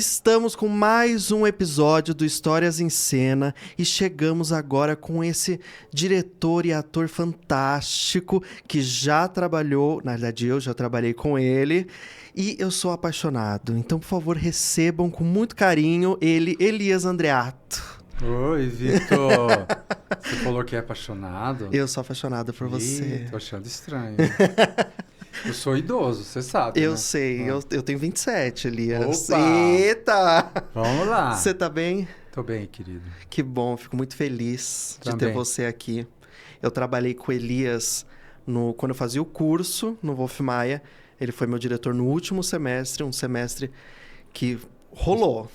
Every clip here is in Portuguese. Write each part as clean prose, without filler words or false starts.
Estamos com mais um episódio do Histórias em Cena e chegamos agora com esse diretor e ator fantástico que já trabalhou, na verdade eu já trabalhei com ele e eu sou apaixonado. Então, por favor, recebam com muito carinho ele, Elias Andreato. Oi, Vitor. Você falou que é apaixonado? Eu sou apaixonado por você. Tô achando estranho. Eu sou idoso, você sabe, Eu né? sei, eu tenho 27, Elias. Opa! Eita! Vamos lá. Você tá bem? Tô bem, querido. Que bom, fico muito feliz de Também. ter você aqui. Eu trabalhei com o Elias quando eu fazia o curso no Wolf Maia. Ele foi meu diretor no último semestre, um semestre que rolou.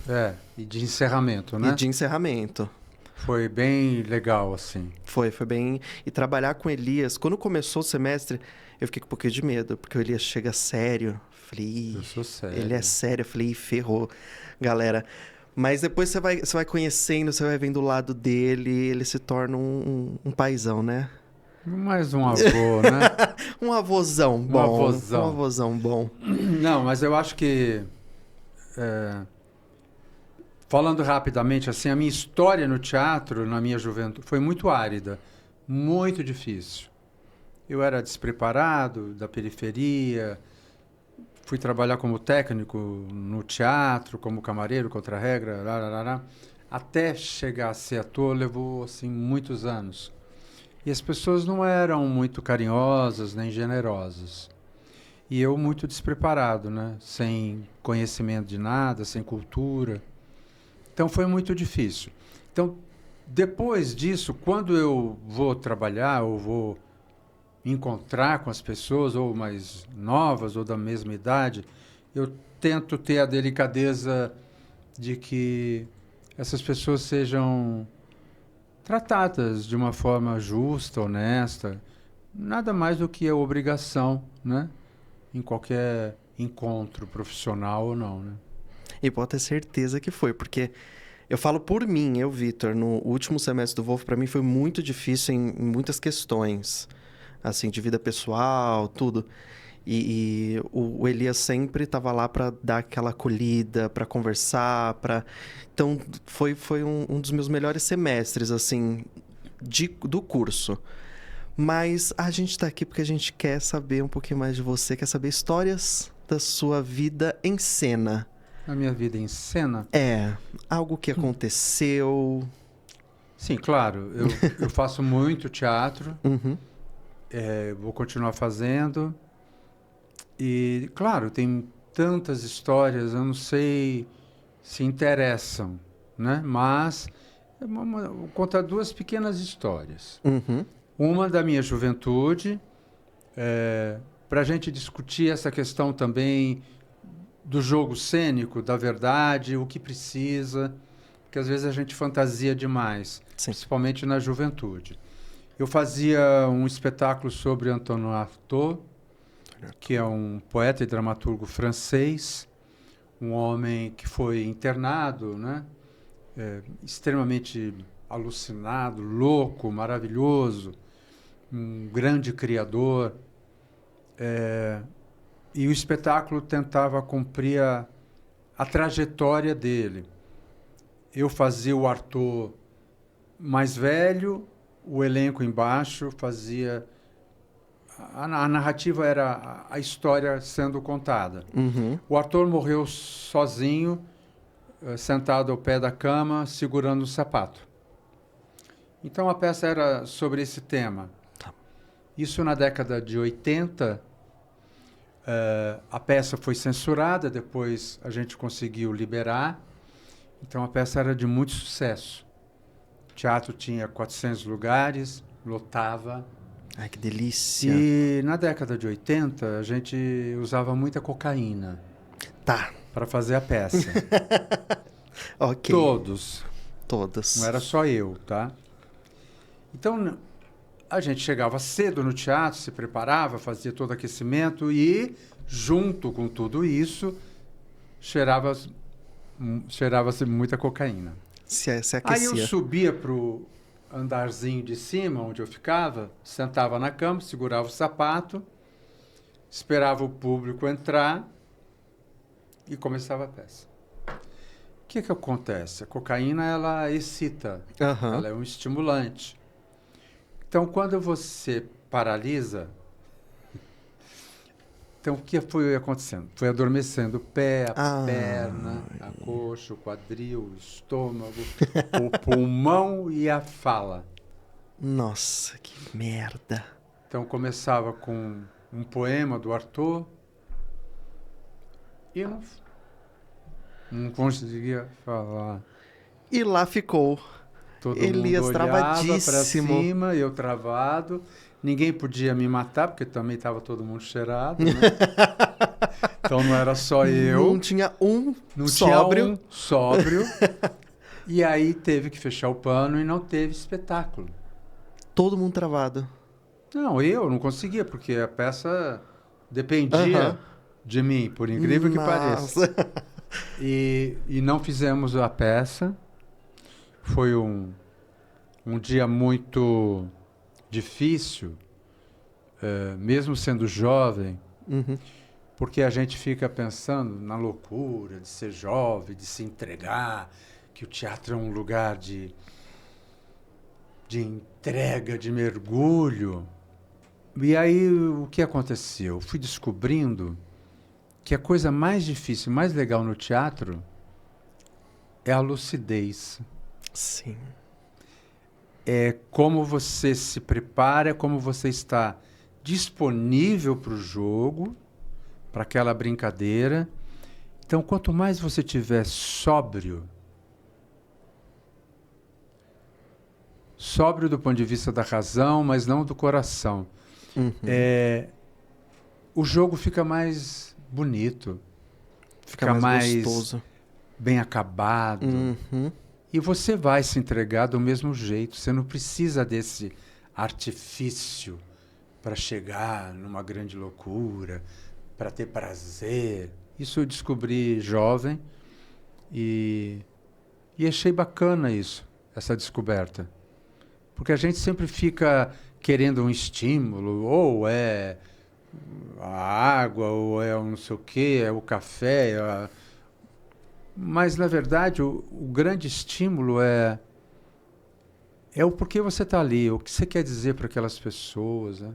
E de encerramento, né? E de encerramento. Foi bem legal, assim. Foi bem... E trabalhar com o Elias, quando começou o semestre, eu fiquei com um pouquinho de medo, porque o Elias chega sério. Falei, Eu sou sério. ele é sério. Eu falei, ferrou, galera. Mas depois você vai conhecendo, você vai vendo o lado dele, ele se torna um paizão, né? Mais um avô, né? Um avôzão bom. avôzão. Um avôzão bom. Não, mas eu acho que... Falando rapidamente, assim, a minha história no teatro, na minha juventude, foi muito árida, muito difícil. Eu era despreparado, da periferia, fui trabalhar como técnico no teatro, como camareiro, contra-regra, até chegar a ser ator levou, assim, muitos anos. E as pessoas não eram muito carinhosas nem generosas. E eu muito despreparado, né? Sem conhecimento de nada, sem cultura. Então foi muito difícil. Então, depois disso, quando eu vou trabalhar ou vou encontrar com as pessoas, ou mais novas, ou da mesma idade, eu tento ter a delicadeza de que essas pessoas sejam tratadas de uma forma justa, honesta, nada mais do que a obrigação, né? Em qualquer encontro profissional ou não, né? E pode ter certeza que foi, porque eu falo por mim, Vitor, no último semestre do Wolf, para mim foi muito difícil em muitas questões, assim, de vida pessoal, tudo. E o Elias sempre estava lá para dar aquela acolhida, para conversar, Então, foi um dos meus melhores semestres, assim, do curso. Mas a gente está aqui porque a gente quer saber um pouquinho mais de você, quer saber histórias da sua vida em cena. A minha vida em cena? Algo que aconteceu. Sim, claro. Eu faço muito teatro. Uhum. Vou continuar fazendo. E, claro, tem tantas histórias, eu não sei se interessam, né? Mas vou contar duas pequenas histórias. Uhum. Uma da minha juventude, para a gente discutir essa questão também do jogo cênico, da verdade, o que precisa, porque às vezes a gente fantasia demais, Sim. Principalmente na juventude. Eu fazia um espetáculo sobre Antonin Artaud, que é um poeta e dramaturgo francês, um homem que foi internado, né? Extremamente alucinado, louco, maravilhoso, um grande criador. E o espetáculo tentava cumprir a trajetória dele. Eu fazia o Artaud mais velho, o elenco embaixo fazia... A narrativa era a história sendo contada. Uhum. O Artaud morreu sozinho, sentado ao pé da cama, segurando o sapato. Então a peça era sobre esse tema. Isso na década de 80... a peça foi censurada, depois a gente conseguiu liberar. Então a peça era de muito sucesso. O teatro tinha 400 lugares, lotava. Ai, que delícia. E na década de 80 a gente usava muita cocaína. Tá. Para fazer a peça. Ok. Todos. Não era só eu, tá? Então... A gente chegava cedo no teatro, se preparava, fazia todo aquecimento e, junto com tudo isso, cheirava-se muita cocaína. Se aquecia. Aí eu subia para o andarzinho de cima, onde eu ficava, sentava na cama, segurava o sapato, esperava o público entrar e começava a peça. que acontece? A cocaína, ela excita, ela é um estimulante. Então, quando você paralisa, então o que foi acontecendo? Foi adormecendo o pé, a perna, a coxa, o quadril, o estômago, o pulmão e a fala. Nossa, que merda. Então, começava com um poema do Arthur e não conseguia falar. E lá ficou. Todo Elias mundo olhava travadíssimo. para cima, eu travado. Ninguém podia me matar, porque também estava todo mundo cheirado, né? Então não era só eu. Não tinha um não sóbrio. Tinha um sóbrio. E aí teve que fechar o pano e não teve espetáculo. Todo mundo travado. Não, eu não conseguia, porque a peça dependia de mim, por incrível que pareça. E não fizemos a peça. Foi um dia muito difícil, mesmo sendo jovem, porque a gente fica pensando na loucura de ser jovem, de se entregar, que o teatro é um lugar de entrega, de mergulho. E aí o que aconteceu? Fui descobrindo que a coisa mais difícil, mais legal no teatro é a lucidez. Sim. É como você se prepara, como você está disponível para o jogo, para aquela brincadeira. Então, quanto mais você tiver sóbrio do ponto de vista da razão, mas não do coração, o jogo fica mais bonito, fica mais gostoso, bem acabado. E você vai se entregar do mesmo jeito. Você não precisa desse artifício para chegar numa grande loucura, para ter prazer. Isso eu descobri jovem e achei bacana isso, essa descoberta. Porque a gente sempre fica querendo um estímulo, ou é a água, ou é um não sei o quê, é o café. Mas, na verdade, o grande estímulo é o porquê você está ali, o que você quer dizer para aquelas pessoas, né?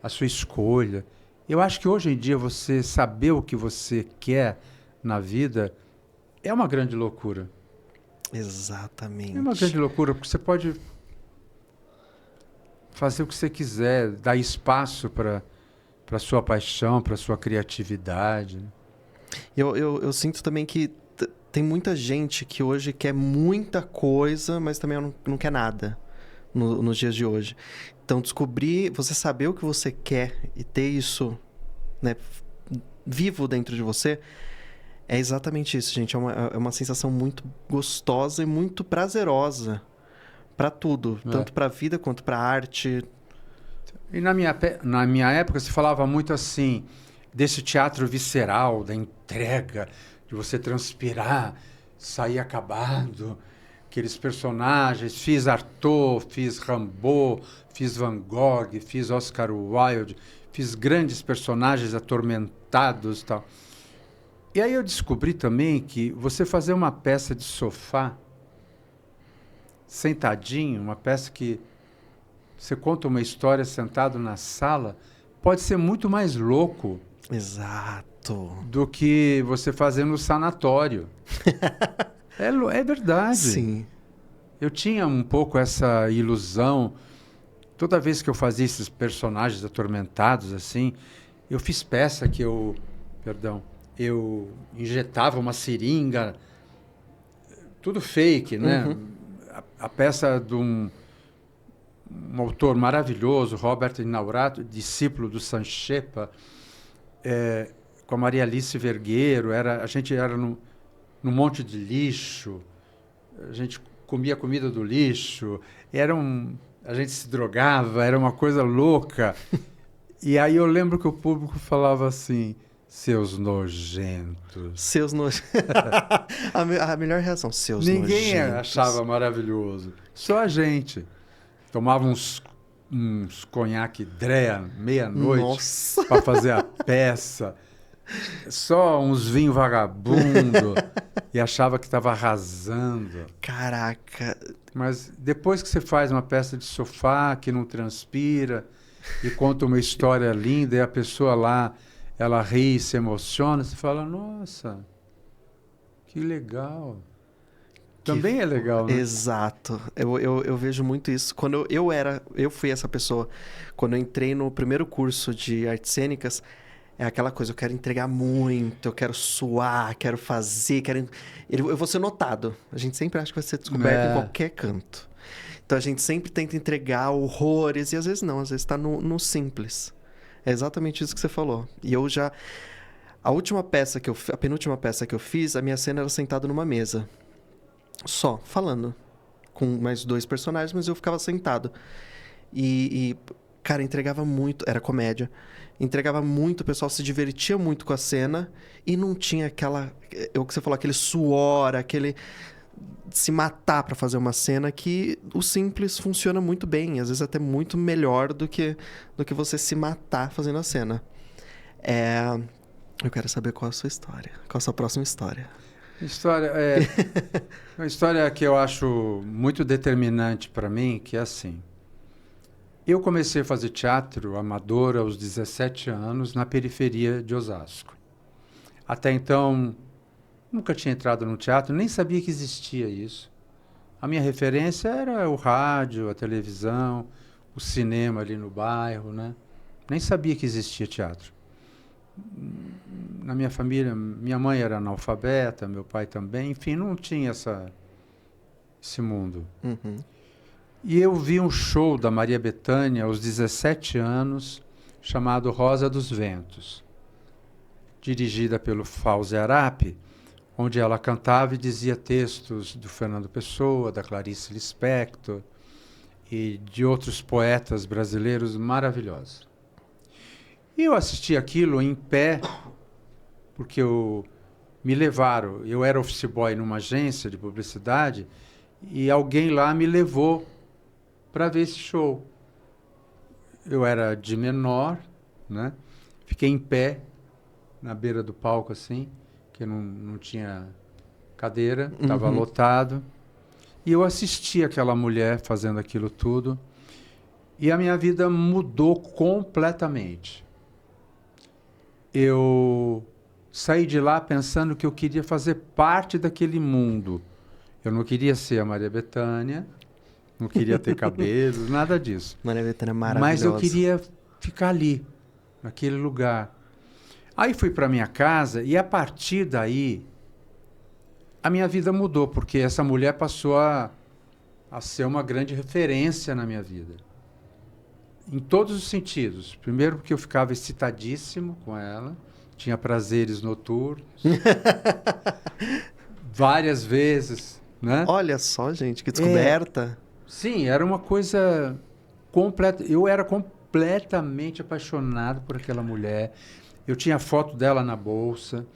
A sua escolha. Eu acho que hoje em dia você saber o que você quer na vida é uma grande loucura. Exatamente. É uma grande loucura, porque você pode fazer o que você quiser, dar espaço para a sua paixão, para a sua criatividade. Eu sinto também que tem muita gente que hoje quer muita coisa, mas também não quer nada nos dias de hoje. Então, descobrir, você saber o que você quer e ter isso, né, vivo dentro de você, é exatamente isso, gente. É uma sensação muito gostosa e muito prazerosa para tudo, tanto para a vida quanto para a arte. E na minha época se falava muito assim, desse teatro visceral, da entrega, de você transpirar, sair acabado, aqueles personagens. Fiz Artaud, fiz Rimbaud, fiz Van Gogh, fiz Oscar Wilde, fiz grandes personagens atormentados e tal. E aí eu descobri também que você fazer uma peça de sofá, sentadinho, uma peça que você conta uma história sentado na sala, pode ser muito mais louco. Exato. Do que você fazer no sanatório. É verdade. Sim. Eu tinha um pouco essa ilusão. Toda vez que eu fazia esses personagens atormentados, assim, eu fiz peça que eu injetava uma seringa, tudo fake, né? A peça de um autor maravilhoso, Robert Inaurato, discípulo do Sanchepa, com a Maria Alice Vergueiro, a gente era num monte de lixo, a gente comia comida do lixo, a gente se drogava, era uma coisa louca. E aí eu lembro que o público falava assim, seus nojentos. Seus nojentos. A melhor reação, seus nojentos. Ninguém achava maravilhoso, só a gente. Tomava uns conhaque Drea meia-noite para fazer a peça. Só uns vinhos vagabundo e achava que estava arrasando. Caraca. Mas depois que você faz uma peça de sofá que não transpira e conta uma história linda e a pessoa lá, ela ri e se emociona, você fala, nossa, que legal. Também é legal, né? Exato. Eu vejo muito isso. Quando eu fui essa pessoa. Quando eu entrei no primeiro curso de artes cênicas, é aquela coisa, eu quero entregar muito, eu quero suar, quero fazer, eu vou ser notado. A gente sempre acha que vai ser descoberto em É. qualquer canto. Então a gente sempre tenta entregar horrores, e às vezes não, às vezes tá no simples. É exatamente isso que você falou. E eu já. A penúltima peça que eu fiz, a minha cena era sentada numa mesa. Só, falando. Com mais 2 personagens, mas eu ficava sentado. Cara, entregava muito. Era comédia. Entregava muito, o pessoal se divertia muito com a cena. E não tinha aquela. É o que você falou, aquele suor, aquele. Se matar pra fazer uma cena que o simples funciona muito bem. Às vezes até muito melhor do que você se matar fazendo a cena. Eu quero saber qual é a sua história. Qual é a sua próxima história? Uma história que eu acho muito determinante para mim, que é assim. Eu comecei a fazer teatro amador aos 17 anos na periferia de Osasco. Até então, nunca tinha entrado no teatro, nem sabia que existia isso. A minha referência era o rádio, a televisão, o cinema ali no bairro, né? Nem sabia que existia teatro. Na minha família, minha mãe era analfabeta, meu pai também, enfim, não tinha esse mundo. Uhum. E eu vi um show da Maria Bethânia aos 17 anos, chamado Rosa dos Ventos, dirigida pelo Fauzi Arap, onde ela cantava e dizia textos do Fernando Pessoa, da Clarice Lispector e de outros poetas brasileiros maravilhosos. E eu assisti aquilo em pé, porque me levaram. Eu era office boy numa agência de publicidade e alguém lá me levou para ver esse show. Eu era de menor, né? Fiquei em pé na beira do palco assim, que não tinha cadeira, estava lotado. E eu assisti aquela mulher fazendo aquilo tudo e a minha vida mudou completamente. Eu saí de lá pensando que eu queria fazer parte daquele mundo. Eu não queria ser a Maria Bethânia, não queria ter cabelos, nada disso. Maria Bethânia é maravilhosa. Mas eu queria ficar ali, naquele lugar. Aí fui para minha casa e a partir daí a minha vida mudou, porque essa mulher passou a ser uma grande referência na minha vida. Em todos os sentidos. Primeiro porque eu ficava excitadíssimo com ela, tinha prazeres noturnos, várias vezes, né? Olha só, gente, que descoberta. Sim, era uma coisa completa. Eu era completamente apaixonado por aquela mulher. Eu tinha foto dela na bolsa.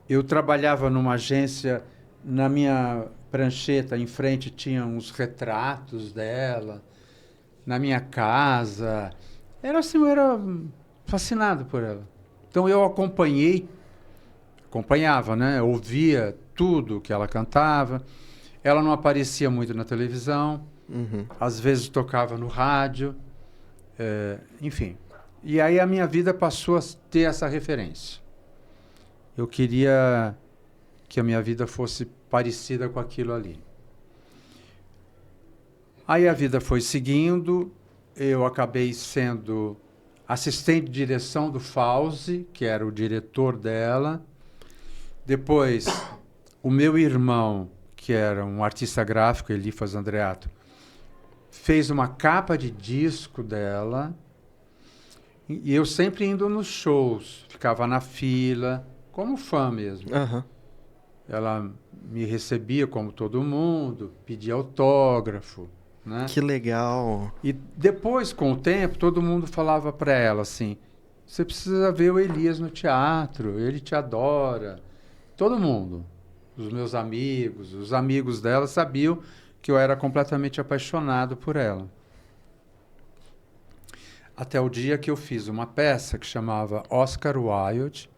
Eu trabalhava numa agência, na minha prancheta em frente tinha uns retratos dela. Na minha casa. Era assim, eu era fascinado por ela. Então eu acompanhava, né? Ouvia tudo que ela cantava. Ela não aparecia muito na televisão. Às vezes tocava no rádio. Enfim. E aí a minha vida passou a ter essa referência. Eu queria que a minha vida fosse parecida com aquilo ali. Aí a vida foi seguindo, eu acabei sendo assistente de direção do Fauzi, que era o diretor dela. Depois, o meu irmão, que era um artista gráfico, Elifas Andreato, fez uma capa de disco dela. E eu sempre indo nos shows, ficava na fila, como fã mesmo. Uhum. Ela me recebia como todo mundo, pedia autógrafo. Né? Que legal. E depois, com o tempo, todo mundo falava para ela assim, você precisa ver o Elias no teatro, ele te adora. Todo mundo, os meus amigos, os amigos dela sabiam que eu era completamente apaixonado por ela. Até o dia que eu fiz uma peça que chamava Oscar Wilde,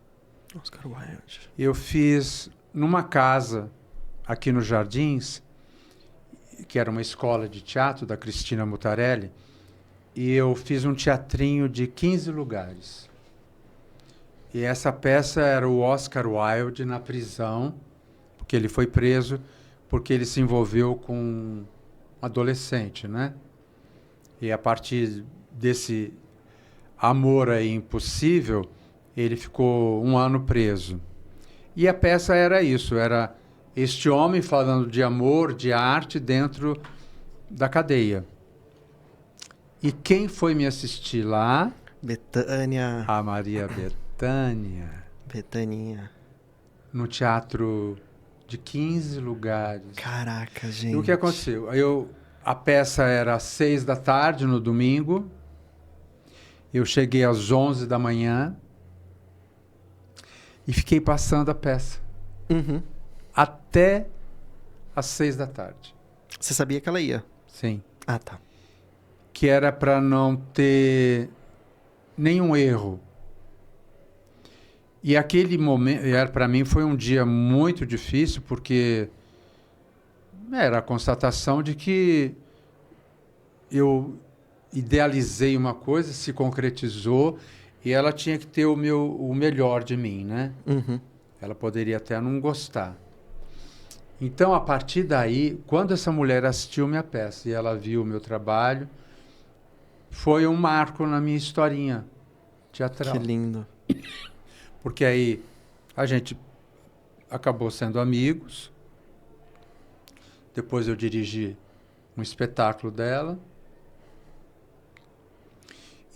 Oscar Wilde. Eu fiz numa casa aqui nos Jardins, que era uma escola de teatro da Cristina Mutarelli, e eu fiz um teatrinho de 15 lugares. E essa peça era o Oscar Wilde na prisão, porque ele foi preso porque ele se envolveu com um adolescente, né? E a partir desse amor aí impossível, ele ficou 1 ano preso. E a peça era isso, era este homem falando de amor, de arte dentro da cadeia. E quem foi me assistir lá? Betânia. A Maria Bethânia. Betaninha. No teatro de 15 lugares. Caraca, gente. E o que aconteceu? A peça era às 6 da tarde, no domingo. Eu cheguei às 11 da manhã e fiquei passando a peça. Uhum. Até às 6 da tarde. Você sabia que ela ia? Sim. Ah, tá. Que era para não ter nenhum erro. E aquele momento, para mim, foi um dia muito difícil, porque era a constatação de que eu idealizei uma coisa, se concretizou, e ela tinha que ter o melhor de mim, né? Uhum. Ela poderia até não gostar. Então, a partir daí, quando essa mulher assistiu minha peça e ela viu o meu trabalho, foi um marco na minha historinha teatral. Que lindo. Porque aí a gente acabou sendo amigos. Depois eu dirigi um espetáculo dela.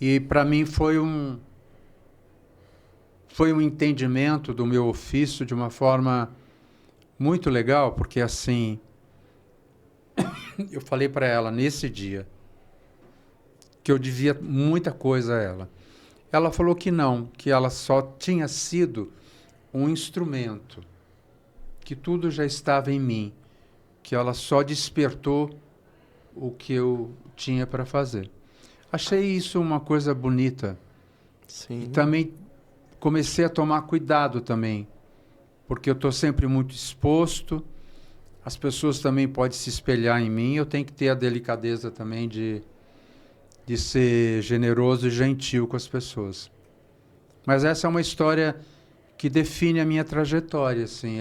E para mim foi um entendimento do meu ofício de uma forma muito legal, porque assim, eu falei para ela nesse dia que eu devia muita coisa a ela. Ela falou que não, que ela só tinha sido um instrumento, que tudo já estava em mim, que ela só despertou o que eu tinha para fazer. Achei isso uma coisa bonita. Sim. E também comecei a tomar cuidado também, porque eu estou sempre muito exposto, as pessoas também podem se espelhar em mim, eu tenho que ter a delicadeza também de ser generoso e gentil com as pessoas. Mas essa é uma história que define a minha trajetória, assim,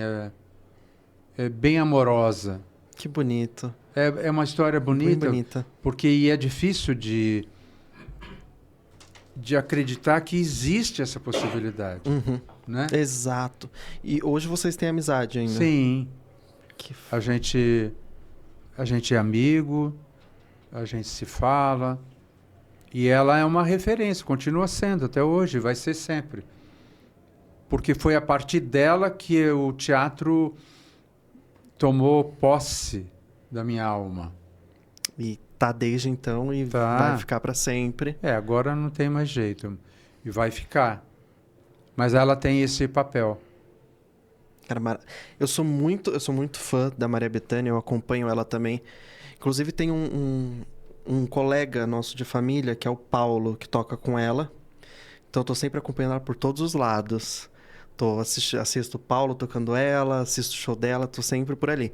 é bem amorosa. Que bonito. É uma história bonita, Bem bonita. porque é difícil de acreditar que existe essa possibilidade, Uhum. né? Exato. E hoje vocês têm amizade ainda? Sim. Que A gente é amigo, a gente se fala. E ela é uma referência, continua sendo até hoje, vai ser sempre. Porque foi a partir dela que o teatro tomou posse da minha alma. E tá desde então e Tá. vai ficar para sempre. Agora não tem mais jeito. E vai ficar. Mas ela tem esse papel. Cara, eu sou muito fã da Maria Bethânia, eu acompanho ela também. Inclusive tem um colega nosso de família, que é o Paulo, que toca com ela. Então eu tô sempre acompanhando ela por todos os lados. Assisto o Paulo tocando ela, assisto o show dela, tô sempre por ali.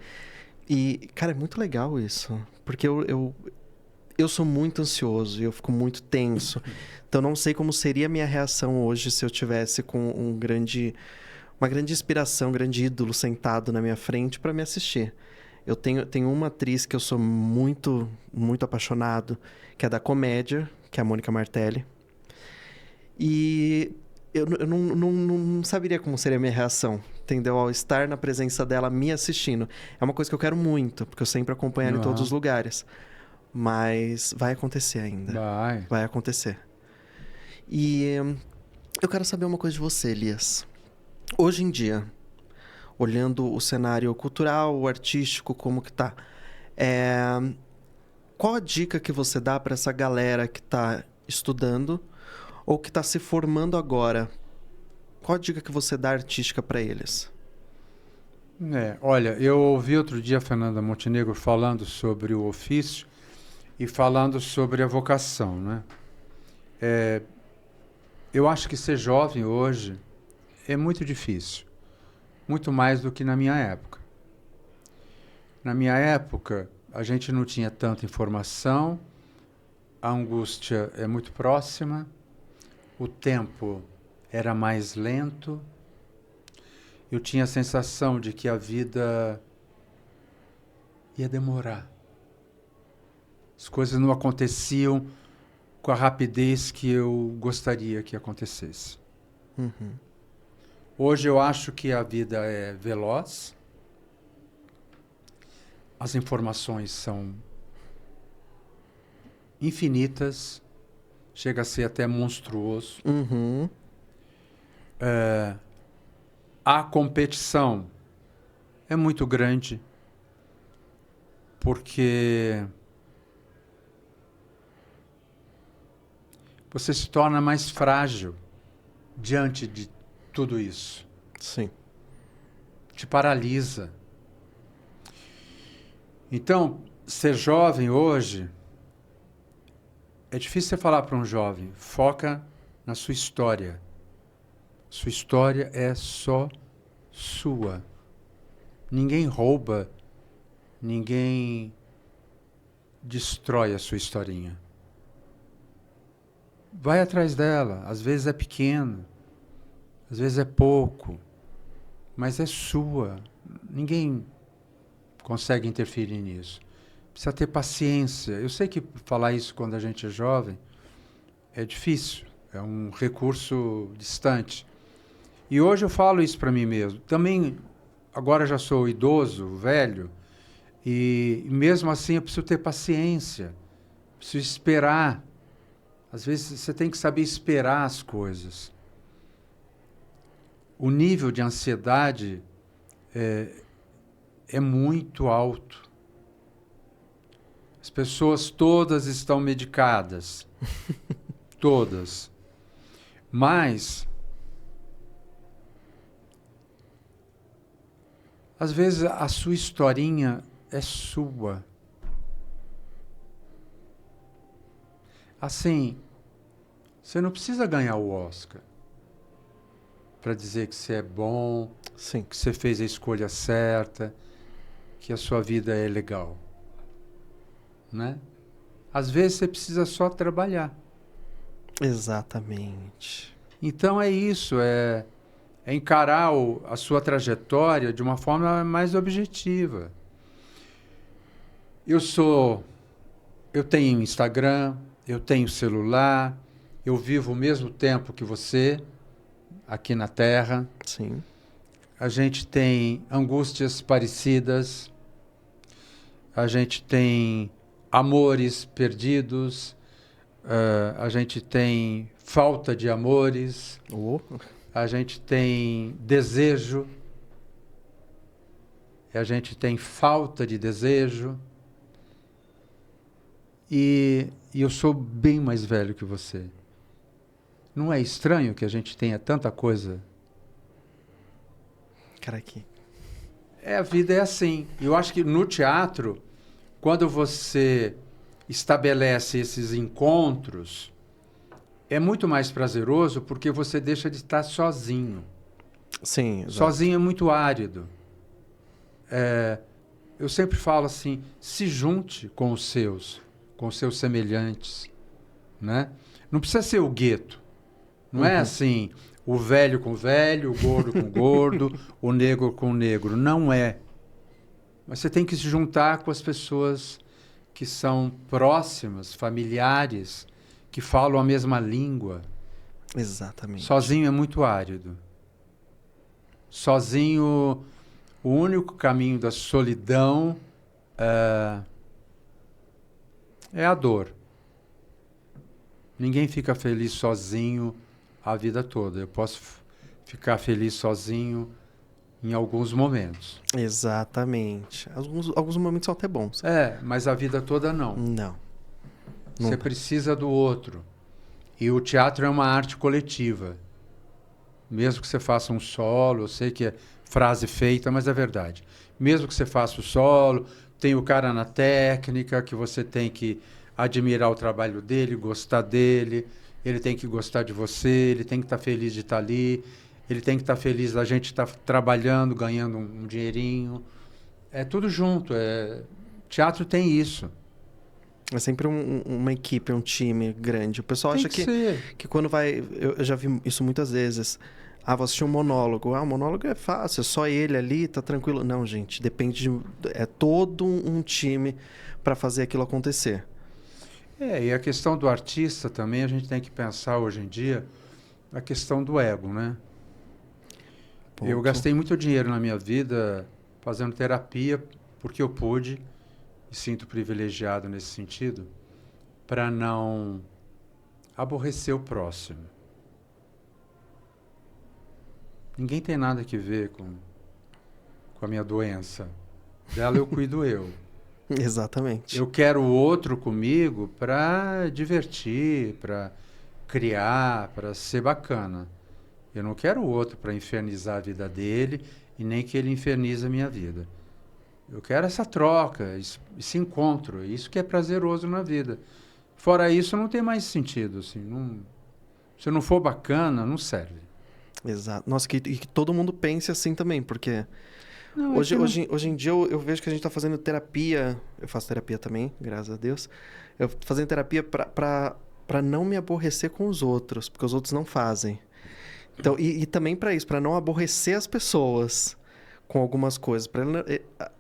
E, cara, é muito legal isso. Porque eu sou muito ansioso e eu fico muito tenso. Então não sei como seria a minha reação hoje se eu tivesse com uma grande inspiração, um grande ídolo sentado na minha frente para me assistir. Eu tenho uma atriz que eu sou muito, muito apaixonado, que é da comédia, que é a Mônica Martelli. E eu não saberia como seria a minha reação, entendeu? Ao estar na presença dela me assistindo. É uma coisa que eu quero muito, porque eu sempre acompanho ela em todos os lugares. Mas vai acontecer ainda. Vai acontecer. E eu quero saber uma coisa de você, Elias. Hoje em dia, olhando o cenário cultural, artístico, como que tá, qual a dica que você dá para essa galera que está estudando ou que está se formando agora? Qual a dica que você dá artística para eles? Olha, eu ouvi outro dia a Fernanda Montenegro falando sobre o ofício e falando sobre a vocação, né? Eu acho que ser jovem hoje é muito difícil. Muito mais do que na minha época. Na minha época, a gente não tinha tanta informação, a angústia é muito próxima, o tempo era mais lento, eu tinha a sensação de que a vida ia demorar. As coisas não aconteciam com a rapidez que eu gostaria que acontecesse. Uhum. Hoje eu acho que a vida é veloz, as informações são infinitas, chega a ser até monstruoso. Uhum. A competição é muito grande, porque você se torna mais frágil diante de tudo isso. Sim. Te paralisa. Então, ser jovem hoje, é difícil você falar para um jovem, foca na sua história. Sua história é só sua. Ninguém rouba, ninguém destrói a sua historinha. Vai atrás dela. Às vezes é pequeno, às vezes é pouco, mas é sua. Ninguém consegue interferir nisso. Precisa ter paciência. Eu sei que falar isso quando a gente é jovem é difícil, é um recurso distante. E hoje eu falo isso para mim mesmo. Também, agora já sou idoso, velho, e mesmo assim eu preciso ter paciência, preciso esperar. Às vezes você tem que saber esperar as coisas. O nível de ansiedade é muito alto. As pessoas todas estão medicadas. Todas. Mas, às vezes, a sua historinha é sua. Assim, você não precisa ganhar o Oscar para dizer que você é bom, Sim. que você fez a escolha certa, que a sua vida é legal, né? Às vezes você precisa só trabalhar. Exatamente. Então é isso, é encarar a sua trajetória de uma forma mais objetiva. Eu tenho Instagram, eu tenho celular, eu vivo o mesmo tempo que você aqui na Terra. Sim. A gente tem angústias parecidas, a gente tem amores perdidos, a gente tem falta de amores, a gente tem desejo, a gente tem falta de desejo. E eu sou bem mais velho que você. Não é estranho que a gente tenha tanta coisa? Cara, que... A vida é assim. Eu acho que no teatro, quando você estabelece esses encontros, é muito mais prazeroso porque você deixa de estar sozinho. Sim, exato. Sozinho é muito árido. Eu sempre falo assim, se junte com os seus semelhantes, né? Não precisa ser o gueto. Não é assim, o velho com o velho, o gordo com o gordo, o negro com o negro. Não é. Mas você tem que se juntar com as pessoas que são próximas, familiares, que falam a mesma língua. Exatamente. Sozinho é muito árido. Sozinho, o único caminho da solidão é a dor. Ninguém fica feliz sozinho a vida toda. Eu posso ficar feliz sozinho em alguns momentos. Exatamente. Alguns momentos são até bons. Mas a vida toda não. Não. Você precisa do outro. E o teatro é uma arte coletiva. Mesmo que você faça um solo, eu sei que é frase feita, mas é verdade. Mesmo que você faça o solo, tem o cara na técnica, que você tem que admirar o trabalho dele, gostar dele, ele tem que gostar de você, ele tem que estar feliz de estar ali, ele tem que estar feliz, a gente está trabalhando, ganhando um dinheirinho. É tudo junto. Teatro tem isso. É sempre uma equipe, um time grande. O pessoal Tem acha ser. que quando vai... Eu já vi isso muitas vezes. Ah, vou assistir um monólogo. Ah, o monólogo é fácil, é só ele ali, tá tranquilo. Não, gente, depende de... É todo um time para fazer aquilo acontecer. E a questão do artista também, a gente tem que pensar hoje em dia a questão do ego, né? Eu Ponto. gastei muito dinheiro na minha vida fazendo terapia, porque eu pude, e sinto privilegiado nesse sentido, para não aborrecer o próximo. Ninguém tem nada que ver com a minha doença. Dela eu cuido eu. Exatamente. Eu quero o outro comigo para divertir, para criar, para ser bacana. Eu não quero o outro para infernizar a vida dele e nem que ele infernize a minha vida. Eu quero essa troca, esse encontro, isso que é prazeroso na vida. Fora isso, não tem mais sentido. Assim, se não for bacana, não serve. Exato. Nossa, que todo mundo pense assim também, porque Não, hoje em dia eu vejo que a gente tá fazendo terapia. Eu faço terapia também, graças a Deus. Eu tô fazendo terapia pra não me aborrecer com os outros, porque os outros não fazem. Então, e também pra isso, pra não aborrecer as pessoas com algumas coisas.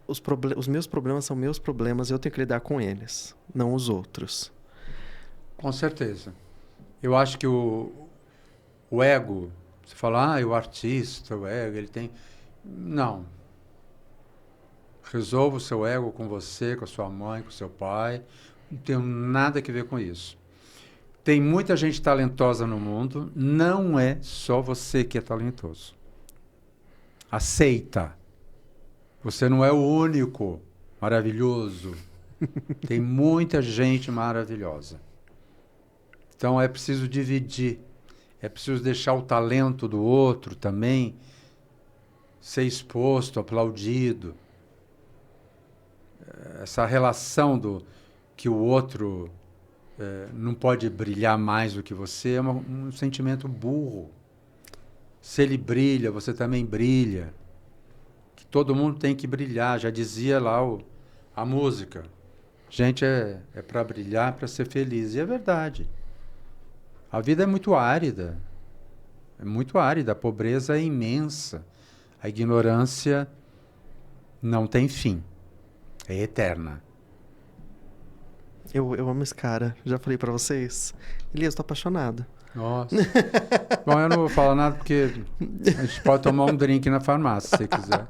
Os meus problemas são meus problemas e eu tenho que lidar com eles, não os outros. Com certeza. Eu acho que o ego, você fala, o artista, o ego, ele tem... Não. Resolva o seu ego com você, com a sua mãe, com o seu pai. Não tenho nada a ver com isso. Tem muita gente talentosa no mundo, não é só você que é talentoso. Aceita. Você não é o único maravilhoso. Tem muita gente maravilhosa. Então é preciso dividir. É preciso deixar o talento do outro também ser exposto, aplaudido. Essa relação que o outro não pode brilhar mais do que você é um sentimento burro. Se ele brilha, você também brilha. Que todo mundo tem que brilhar. Já dizia lá a música. Gente, é para brilhar, para ser feliz. E é verdade. A vida é muito árida. É muito árida. A pobreza é imensa. A ignorância não tem fim. É eterna. Eu amo esse cara. Já falei pra vocês. Elias, tô apaixonado. Nossa. Bom, eu não vou falar nada porque a gente pode tomar um drink na farmácia, se você quiser.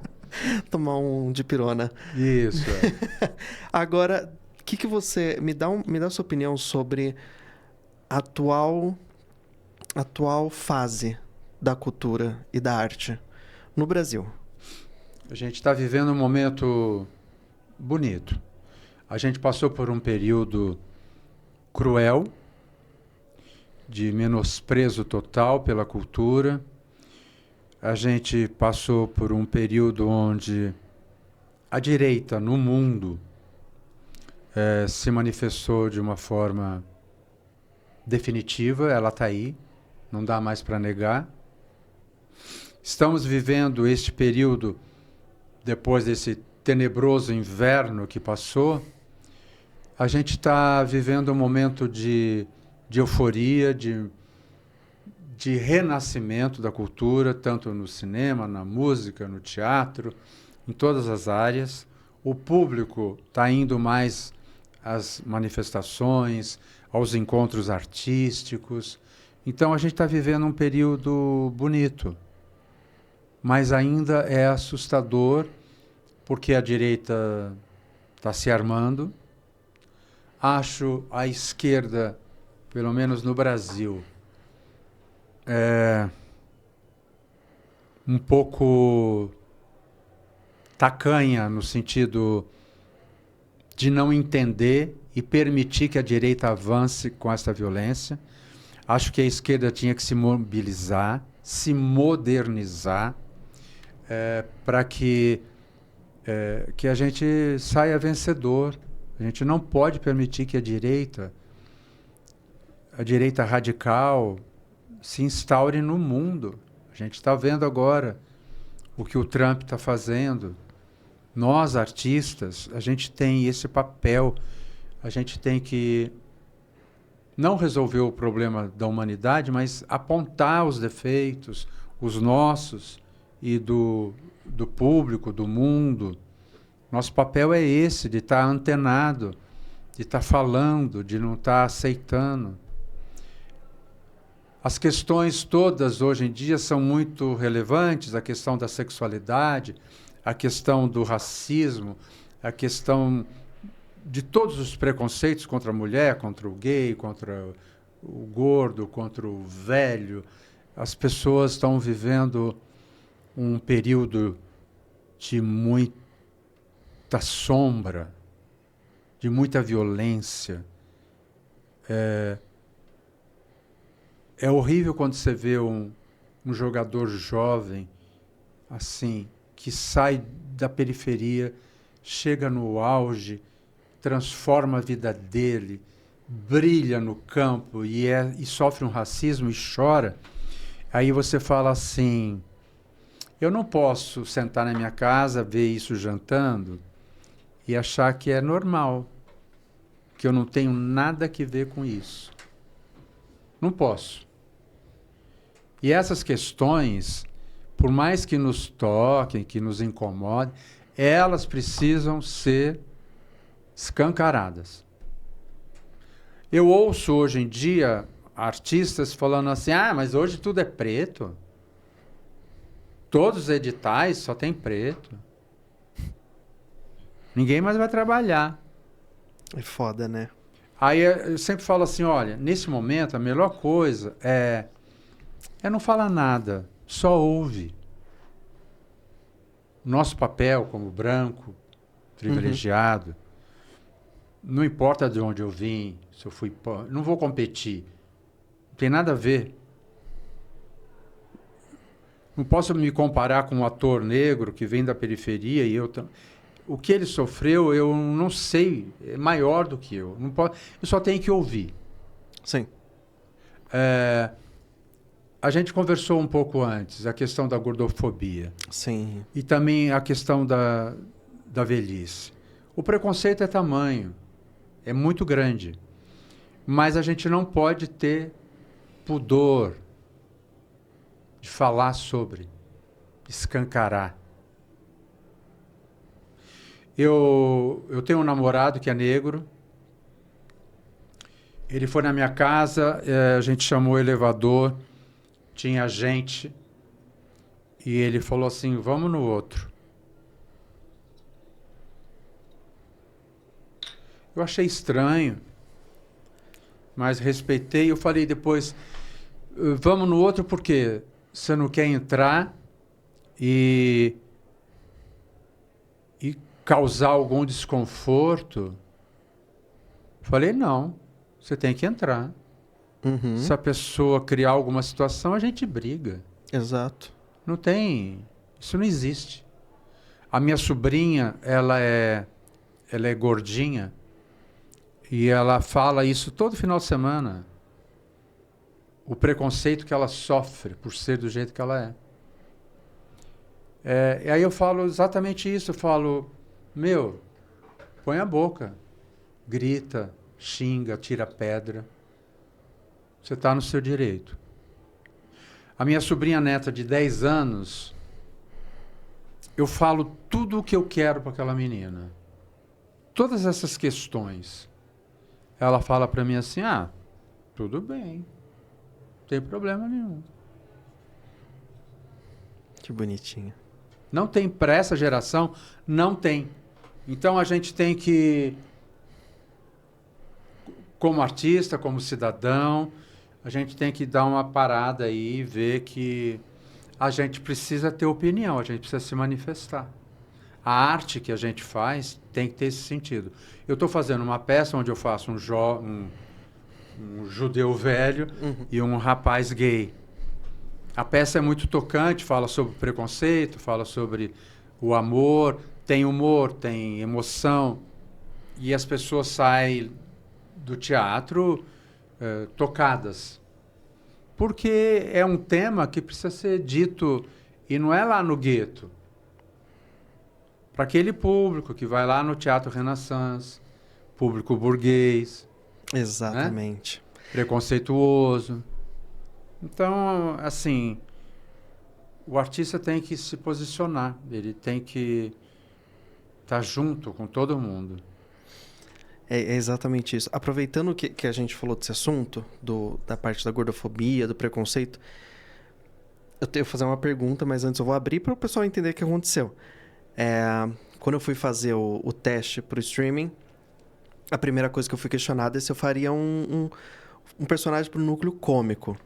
Tomar um de pirona. Isso. Agora, o que você... Me dá a sua opinião sobre a atual fase da cultura e da arte no Brasil. A gente está vivendo um momento bonito. A gente passou por um período cruel, de menosprezo total pela cultura. A gente passou por um período onde a direita no mundo se manifestou de uma forma definitiva, ela está aí, não dá mais para negar. Estamos vivendo este período, depois desse tenebroso inverno que passou, a gente está vivendo um momento de euforia, de renascimento da cultura, tanto no cinema, na música, no teatro, em todas as áreas. O público está indo mais às manifestações, aos encontros artísticos. Então a gente está vivendo um período bonito, mas ainda é assustador, porque a direita está se armando. Acho a esquerda, pelo menos no Brasil, um pouco tacanha, no sentido de não entender e permitir que a direita avance com essa violência. Acho que a esquerda tinha que se mobilizar, se modernizar, para que a gente saia vencedor. A gente não pode permitir que a direita radical, se instaure no mundo. A gente está vendo agora o que o Trump está fazendo. Nós, artistas, a gente tem esse papel. A gente tem que não resolver o problema da humanidade, mas apontar os defeitos, os nossos e do público, do mundo. Nosso papel é esse, de estar antenado, de estar falando, de não estar aceitando. As questões todas hoje em dia são muito relevantes, a questão da sexualidade, a questão do racismo, a questão de todos os preconceitos contra a mulher, contra o gay, contra o gordo, contra o velho. As pessoas estão vivendo um período de muita sombra, de muita violência. É horrível quando você vê um jogador jovem, assim, que sai da periferia, chega no auge, transforma a vida dele, brilha no campo e sofre um racismo e chora. Aí você fala assim, eu não posso sentar na minha casa, ver isso jantando e achar que é normal, que eu não tenho nada que ver com isso. Não posso. E essas questões, por mais que nos toquem, que nos incomodem, elas precisam ser escancaradas. Eu ouço hoje em dia artistas falando assim, mas hoje tudo é preto. Todos os editais só tem preto. Ninguém mais vai trabalhar. É foda, né? Aí eu sempre falo assim, olha, nesse momento a melhor coisa é não falar nada, só ouve. Nosso papel como branco, privilegiado, não importa de onde eu vim, se eu fui... Não vou competir. Não tem nada a ver. Não posso me comparar com um ator negro que vem da periferia e eu... O que ele sofreu, eu não sei, é maior do que eu. Não posso, eu só tenho que ouvir. Sim. A gente conversou um pouco antes, a questão da gordofobia. Sim. E também a questão da velhice. O preconceito é tamanho, é muito grande. Mas a gente não pode ter pudor de falar sobre, escancarar. Eu tenho um namorado que é negro. Ele foi na minha casa, a gente chamou o elevador, tinha gente, e ele falou assim, vamos no outro. Eu achei estranho, mas respeitei. Eu falei depois, vamos no outro porque você não quer entrar e causar algum desconforto? Falei, não, você tem que entrar. Se a pessoa criar alguma situação, a gente briga. Exato. Não tem... Isso não existe. A minha sobrinha, ela é gordinha e ela fala isso todo final de semana. O preconceito que ela sofre por ser do jeito que ela é. E aí eu falo exatamente isso. Eu falo, põe a boca. Grita, xinga, tira pedra. Você está no seu direito. A minha sobrinha neta de 10 anos, eu falo tudo o que eu quero para aquela menina. Todas essas questões. Ela fala para mim assim, tudo bem. Não tem problema nenhum. Que bonitinho. Não tem para essa geração, não tem. Então a gente tem que, como artista, como cidadão, a gente tem que dar uma parada aí e ver que a gente precisa ter opinião, a gente precisa se manifestar. A arte que a gente faz tem que ter esse sentido. Eu estou fazendo uma peça onde eu faço um judeu velho e um rapaz gay. A peça é muito tocante, fala sobre preconceito, fala sobre o amor, tem humor, tem emoção. E as pessoas saem do teatro tocadas Porque é um tema que precisa ser dito, e não é lá no gueto. Para aquele público que vai lá no Teatro Renaissance, público burguês, Exatamente. né? Preconceituoso. Então, assim, o artista tem que se posicionar, ele tem que estar junto com todo mundo. É exatamente isso. Aproveitando que a gente falou desse assunto, da parte da gordofobia, do preconceito, eu tenho que fazer uma pergunta, mas antes eu vou abrir para o pessoal entender o que aconteceu. Quando eu fui fazer o teste para o streaming, a primeira coisa que eu fui questionado é se eu faria um personagem para o núcleo cômico.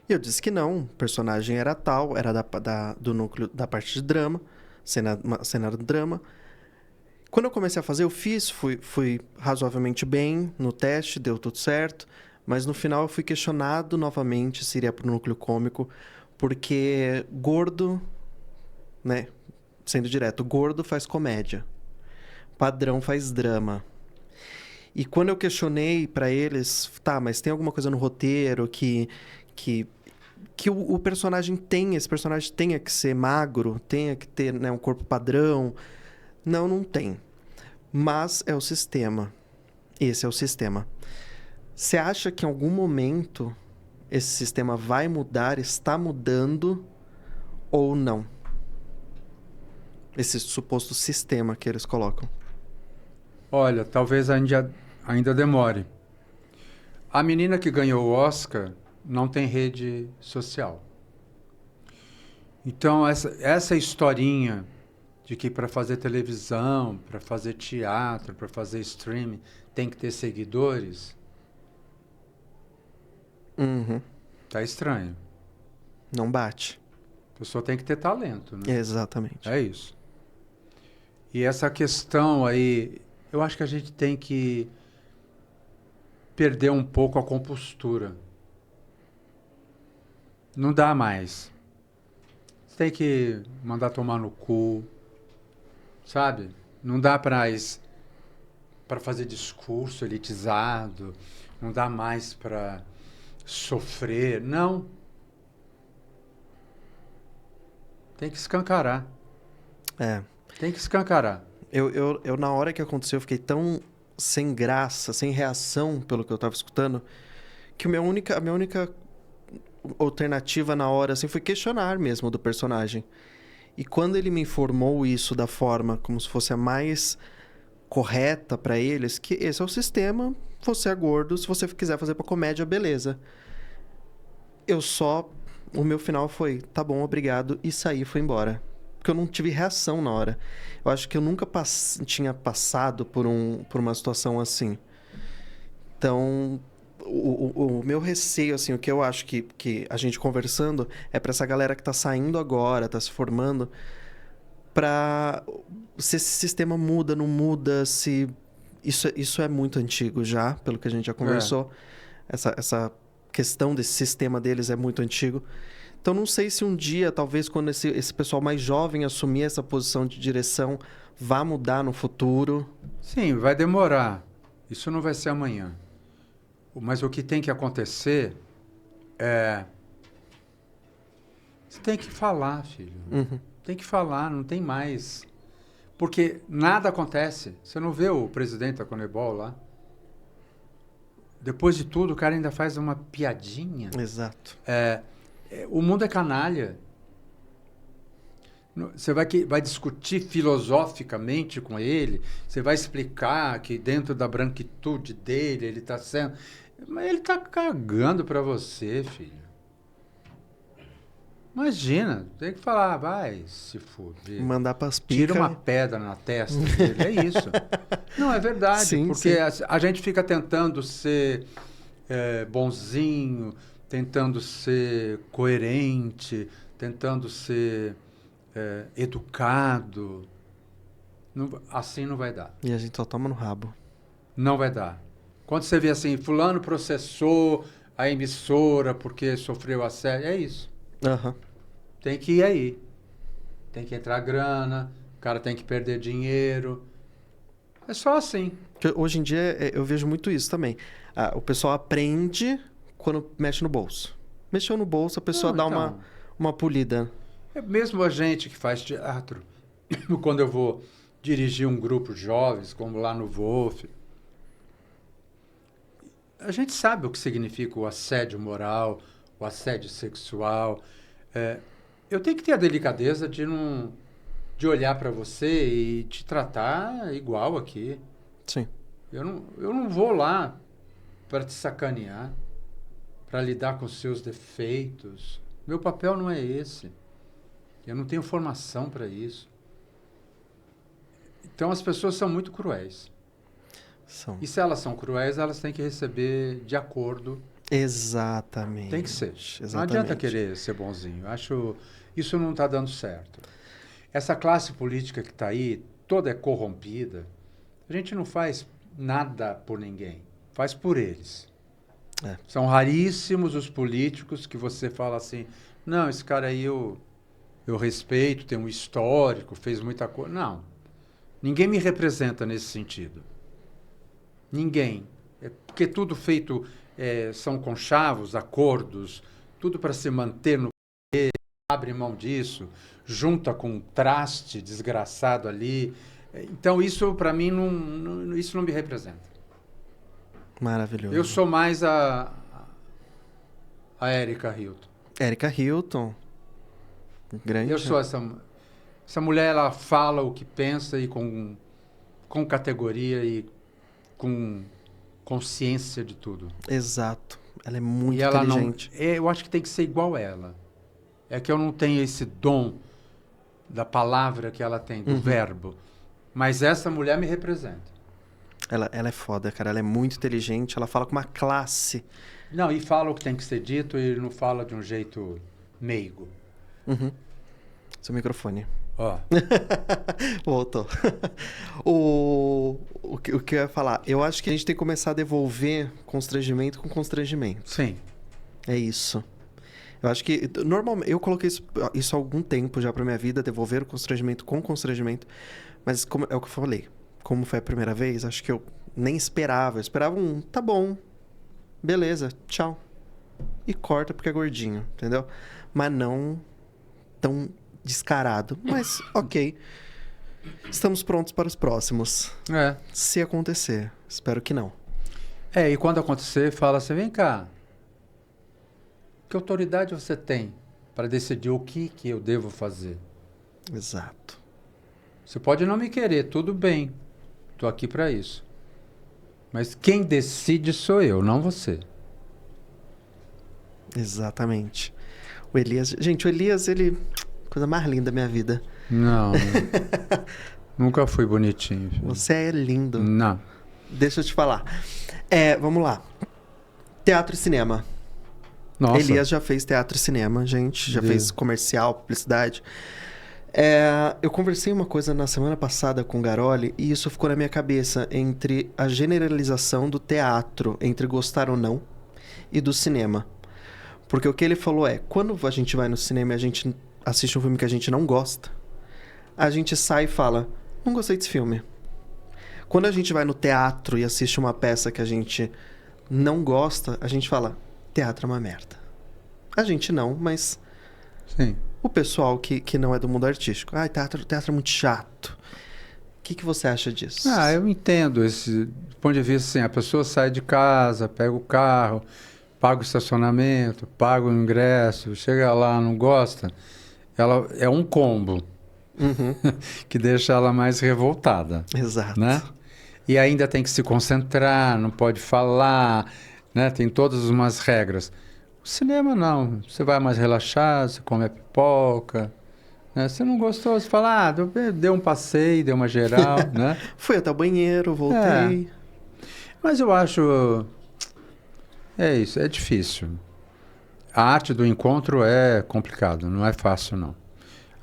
E eu disse que não, o personagem era tal, era do núcleo da parte de drama, cenário do drama. Quando eu comecei a fazer, eu fiz, fui razoavelmente bem no teste, deu tudo certo, mas no final eu fui questionado novamente se iria para o núcleo cômico, porque gordo, né, sendo direto, gordo faz comédia, padrão faz drama. E quando eu questionei para eles, tá, mas tem alguma coisa no roteiro que o personagem esse personagem tenha que ser magro, tenha que ter, né, um corpo padrão. Não tem. Mas é o sistema. Esse é o sistema. Você acha que em algum momento esse sistema vai mudar, está mudando ou não? Esse suposto sistema que eles colocam. Olha, talvez ainda demore. A menina que ganhou o Oscar não tem rede social. Então, essa historinha de que para fazer televisão, para fazer teatro, para fazer streaming, tem que ter seguidores, tá estranho. Não bate. A pessoa tem que ter talento, né? Exatamente. É isso. E essa questão aí, eu acho que a gente tem que perder um pouco a compostura. Não dá mais. Você tem que mandar tomar no cu, sabe? Não dá para fazer discurso elitizado, não dá mais para sofrer, não. Tem que escancarar. Tem que escancarar. Eu na hora que aconteceu, eu fiquei tão sem graça, sem reação pelo que eu tava escutando, que a minha única alternativa na hora assim, foi questionar mesmo do personagem. E quando ele me informou isso da forma como se fosse a mais correta para eles, que esse é o sistema, você é gordo, se você quiser fazer pra comédia, beleza. O meu final foi, tá bom, obrigado, e saí e fui embora. Porque eu não tive reação na hora. Eu acho que eu nunca tinha passado por uma situação assim. Então, o meu receio, assim, o que eu acho que a gente conversando é para essa galera que tá saindo agora, tá se formando, se esse sistema muda, não muda, se... Isso é muito antigo já, pelo que a gente já conversou. Essa questão desse sistema deles é muito antigo. Então, não sei se um dia, talvez, quando esse pessoal mais jovem assumir essa posição de direção, vá mudar no futuro. Sim, vai demorar. Isso não vai ser amanhã. Mas o que tem que acontecer é... Você tem que falar, filho. Tem que falar, não tem mais. Porque nada acontece. Você não vê o presidente da Conebol lá? Depois de tudo, o cara ainda faz uma piadinha. Exato. O mundo é canalha. Você vai discutir filosoficamente com ele, você vai explicar que dentro da branquitude dele, ele está sendo... Mas ele está cagando para você, filho. Imagina, tem que falar, vai se fuder. Mandar pras picas. Tira uma pedra na testa dele, é isso. Não, é verdade, Sim, porque sim. a gente fica tentando ser bonzinho, tentando ser coerente, tentando ser educado. Assim não vai dar. E a gente só toma no rabo. Não vai dar. Quando você vê assim, fulano processou a emissora porque sofreu assédio, é isso. Tem que ir aí. Tem que entrar grana, o cara tem que perder dinheiro. É só assim. Hoje em dia eu vejo muito isso também. O pessoal aprende quando mexe no bolso. Mexeu no bolso, a pessoa Não, dá então, uma polida. mesmo a gente que faz teatro, quando eu vou dirigir um grupo de jovens, como lá no Wolf, a gente sabe o que significa o assédio moral, o assédio sexual. Eu tenho que ter a delicadeza de olhar para você e te tratar igual aqui. Sim. Eu não vou lá para te sacanear, para lidar com os seus defeitos. Meu papel não é esse. Eu não tenho formação para isso. Então as pessoas são muito cruéis. São. E se elas são cruéis, elas têm que receber de acordo. Exatamente. Tem que ser. Exatamente. Não adianta querer ser bonzinho. Acho isso não está dando certo. Essa classe política que está aí, toda é corrompida. A gente não faz nada por ninguém. Faz por eles. É. São raríssimos os políticos que você fala assim, não, esse cara aí eu respeito, tem um histórico, fez muita coisa. Não. Ninguém me representa nesse sentido. Ninguém. Porque tudo feito são conchavos, acordos, tudo para se manter no poder, abre mão disso, junta com um traste desgraçado ali. Então isso para mim isso não me representa. Maravilhoso. Eu sou mais a Erika Hilton. Erika Hilton. Grande. Eu sou essa mulher, ela fala o que pensa e com categoria e com consciência de tudo. Exato. Ela é muito e ela inteligente. Eu acho que tem que ser igual a ela. É que eu não tenho esse dom da palavra que ela tem, do verbo. Mas essa mulher me representa. Ela é foda, cara. Ela é muito inteligente. Ela fala com uma classe. Não, e fala o que tem que ser dito e não fala de um jeito meigo. Seu microfone. Ó. Voltou. O que eu ia falar? Eu acho que a gente tem que começar a devolver constrangimento com constrangimento. Sim. É isso. Eu acho que, normalmente, eu coloquei isso há algum tempo já pra minha vida, devolver o constrangimento com constrangimento. Mas é o que eu falei. Como foi a primeira vez, acho que eu nem esperava. Eu esperava tá bom, beleza, tchau. E corta porque é gordinho, entendeu? Mas não tão descarado. Mas, ok. Estamos prontos para os próximos. Se acontecer. Espero que não. E quando acontecer, fala assim, vem cá. Que autoridade você tem para decidir o que eu devo fazer? Exato. Você pode não me querer, tudo bem. Estou aqui para isso. Mas quem decide sou eu, não você. Exatamente. O Elias... Gente, o Elias, ele... Coisa mais linda da minha vida. Não. Nunca fui bonitinho. Filho. Você é lindo. Não. Deixa eu te falar. Vamos lá. Teatro e cinema. Nossa. Elias já fez teatro e cinema, gente. Já fez comercial, publicidade. Eu conversei uma coisa na semana passada com o Garoli e isso ficou na minha cabeça entre a generalização do teatro, entre gostar ou não, e do cinema. Porque o que ele falou quando a gente vai no cinema e a gente assiste um filme que a gente não gosta, a gente sai e fala, não gostei desse filme. Quando a gente vai no teatro e assiste uma peça que a gente não gosta, a gente fala, teatro é uma merda. A gente não, mas... Sim. O pessoal que não é do mundo artístico. Teatro é muito chato. O que você acha disso? Eu entendo esse do ponto de vista assim, a pessoa sai de casa, pega o carro, paga o estacionamento, paga o ingresso, chega lá, não gosta, ela é um combo que deixa ela mais revoltada. Exato. Né? E ainda tem que se concentrar, não pode falar, né? Tem todas umas regras. O cinema não, você vai mais relaxado, você come a pipoca, né? Se não gostou, você fala, deu um passeio, deu uma geral, né? Fui até o banheiro, voltei. Mas eu acho, isso, é difícil. A arte do encontro é complicado, não é fácil não.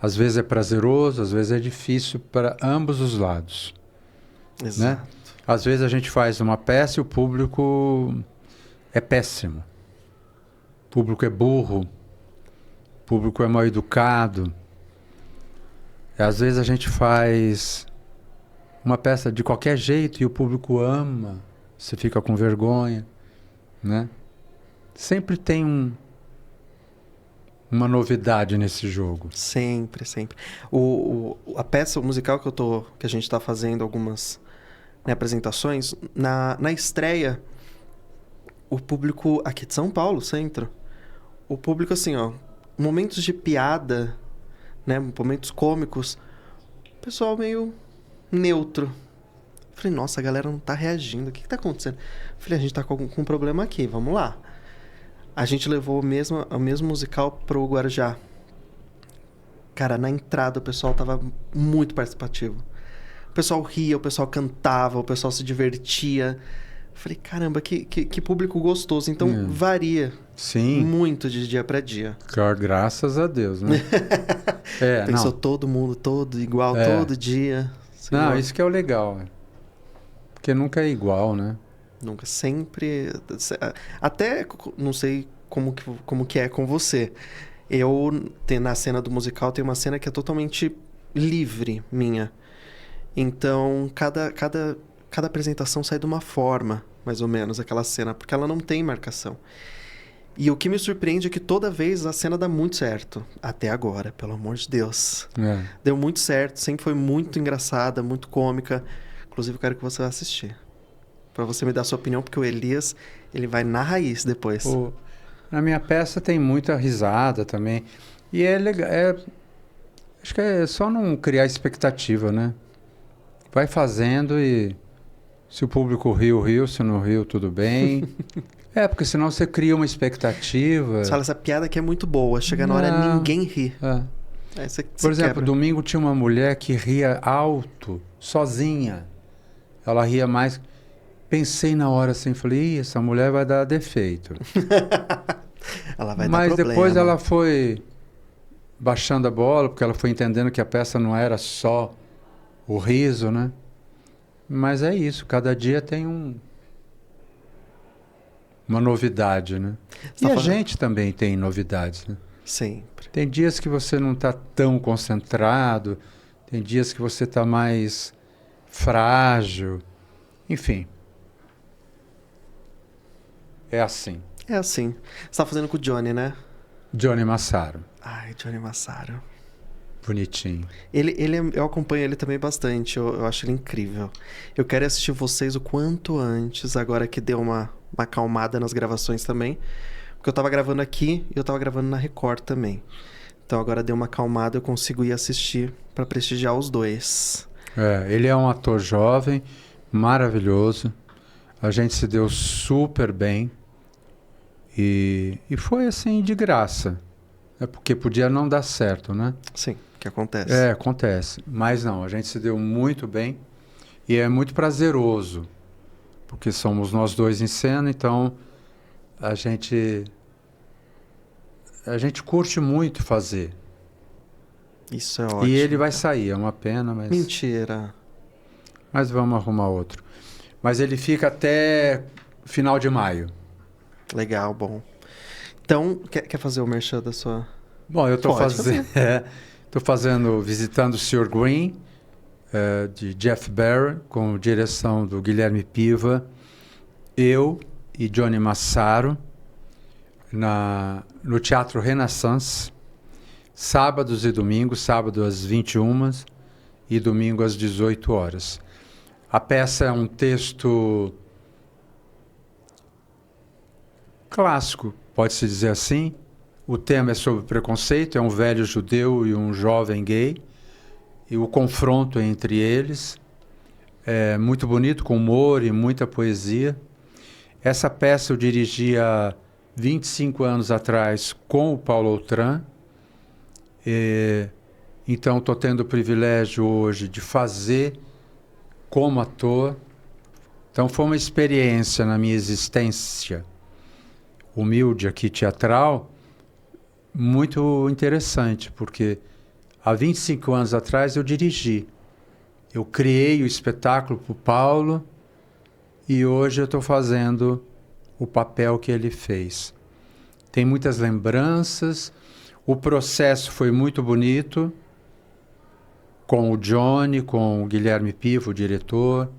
Às vezes é prazeroso, às vezes é difícil para ambos os lados. Exato. Né? Às vezes a gente faz uma peça e o público é péssimo. O público é burro, o público é mal educado. Às vezes a gente faz uma peça de qualquer jeito e o público ama, você fica com vergonha, né? Sempre tem uma novidade nesse jogo. Sempre, sempre. A peça musical que a gente está fazendo algumas, né, apresentações, na estreia, o público aqui de São Paulo, centro, o público assim, ó, momentos de piada, né, momentos cômicos, o pessoal meio neutro. Falei, nossa, a galera não tá reagindo, o que tá acontecendo? Falei, a gente tá com um problema aqui, vamos lá. A gente levou o mesmo musical pro Guarujá. Cara, na entrada o pessoal tava muito participativo. O pessoal ria, o pessoal cantava, o pessoal se divertia. Falei, caramba, que público gostoso. Então, varia muito de dia para dia. Graças a Deus, né? Pensou todo mundo, todo igual, todo dia. Não, igual. Isso que é o legal. Porque nunca é igual, né? Nunca, sempre... Até, não sei como que é com você. Na cena do musical, tem uma cena que é totalmente livre, minha. Então, cada apresentação sai de uma forma, mais ou menos, aquela cena, porque ela não tem marcação. E o que me surpreende é que toda vez a cena dá muito certo. Até agora, pelo amor de Deus. Deu muito certo, sempre foi muito engraçada, muito cômica. Inclusive, eu quero que você vá assistir. Pra você me dar a sua opinião, porque o Elias, ele vai na raiz depois. Na minha peça tem muita risada também. E é legal. Acho que é só não criar expectativa, né? Vai fazendo e se o público riu, se não riu, tudo bem. Porque senão você cria uma expectativa. Você fala, essa piada aqui é muito boa. Chega na hora, ninguém ri. Aí Por exemplo, quebra. domingo tinha uma mulher que ria alto, sozinha. Ela ria mais. Pensei na hora assim, falei, essa mulher vai dar defeito. Ela vai dar Mas problema. depois ela foi baixando a bola, porque ela foi entendendo que a peça não era só o riso, né? Mas é isso, cada dia tem uma novidade, né? E a gente também tem novidades, né? Sempre. Tem dias que você não está tão concentrado, tem dias que você está mais frágil, enfim. É assim. É assim. Você tá fazendo com o Johnny, né? Johnny Massaro. Ai, Johnny Massaro. Bonitinho. Eu acompanho ele também bastante. Eu acho ele incrível. Eu quero assistir vocês o quanto antes, agora que deu uma acalmada nas gravações também. Porque eu tava gravando aqui e eu tava gravando na Record também. Então agora deu uma acalmada, eu consigo ir assistir pra prestigiar os dois. Ele é um ator jovem, maravilhoso. A gente se deu super bem. E foi assim, de graça. Porque podia não dar certo, né? Sim, que acontece. Acontece. Mas não, a gente se deu muito bem. E é muito prazeroso. Porque somos nós dois em cena, então a gente curte muito fazer. Isso é ótimo. E ele vai sair, é uma pena, mas... Mentira. Mas vamos arrumar outro. Mas ele fica até final de maio. Legal, bom. Então, quer fazer o merchan da sua... Bom, eu estou visitando o Sr. Green, de Jeff Barry, com direção do Guilherme Piva, eu e Johnny Massaro, no Teatro Renaissance, sábados e domingos, sábado às 21 e domingo às 18 horas. A peça é um texto clássico, pode-se dizer assim. O tema é sobre preconceito, é um velho judeu e um jovem gay, e o confronto entre eles é muito bonito, com humor e muita poesia. Essa peça eu dirigi há 25 anos atrás com o Paulo Outram, então estou tendo o privilégio hoje de fazer como ator. Então foi uma experiência na minha existência humilde aqui teatral, muito interessante, porque há 25 anos atrás eu dirigi. Eu criei o espetáculo para o Paulo e hoje eu estou fazendo o papel que ele fez. Tem muitas lembranças, o processo foi muito bonito, com o Johnny, com o Guilherme Piva, o diretor.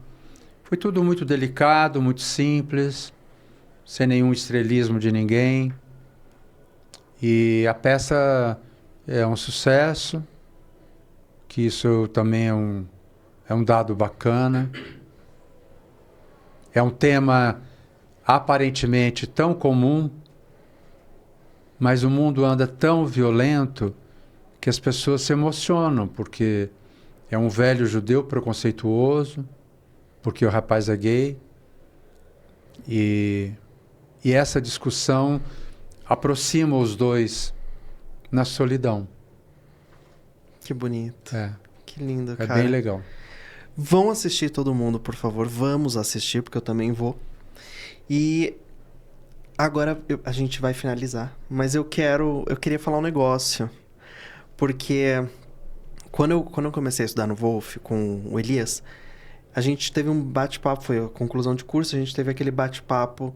Foi tudo muito delicado, muito simples, sem nenhum estrelismo de ninguém. E a peça é um sucesso, que isso também é um dado bacana. É um tema aparentemente tão comum, mas o mundo anda tão violento que as pessoas se emocionam, porque é um velho judeu preconceituoso, porque o rapaz é gay. E essa discussão aproxima os dois na solidão. Que bonito. É. Que lindo, É cara. bem legal. Vão assistir todo mundo, por favor. Vamos assistir, porque eu também vou. E agora a gente vai finalizar. Mas eu queria falar um negócio. Porque quando eu comecei a estudar no Wolf com o Elias, a gente teve um bate-papo, foi a conclusão de curso, a gente teve aquele bate-papo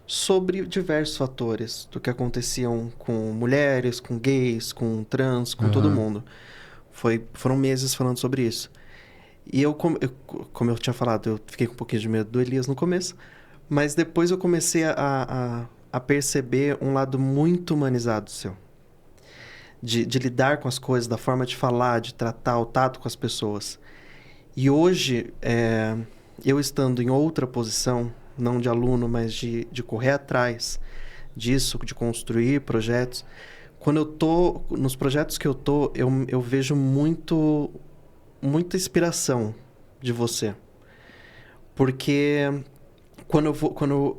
sobre diversos fatores do que aconteciam com mulheres, com gays, com trans, com todo mundo. Foram meses falando sobre isso. E como eu tinha falado, eu fiquei com um pouquinho de medo do Elias no começo, mas depois eu comecei a perceber um lado muito humanizado seu. De lidar com as coisas, da forma de falar, de tratar o tato com as pessoas. E hoje, eu estando em outra posição, não de aluno, mas de correr atrás disso, de construir projetos, quando eu tô nos projetos que eu vejo muita inspiração de você. Porque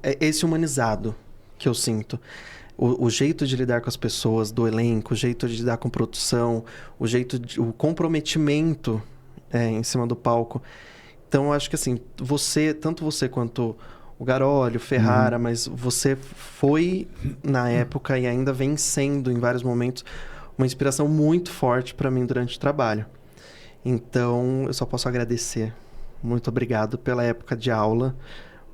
é esse humanizado que eu sinto. O jeito de lidar com as pessoas do elenco, o jeito de lidar com produção, o comprometimento em cima do palco. Então, eu acho que assim, tanto você quanto o Garolho, o Ferrara, mas você foi, na época, e ainda vem sendo, em vários momentos, uma inspiração muito forte para mim durante o trabalho. Então, eu só posso agradecer. Muito obrigado pela época de aula.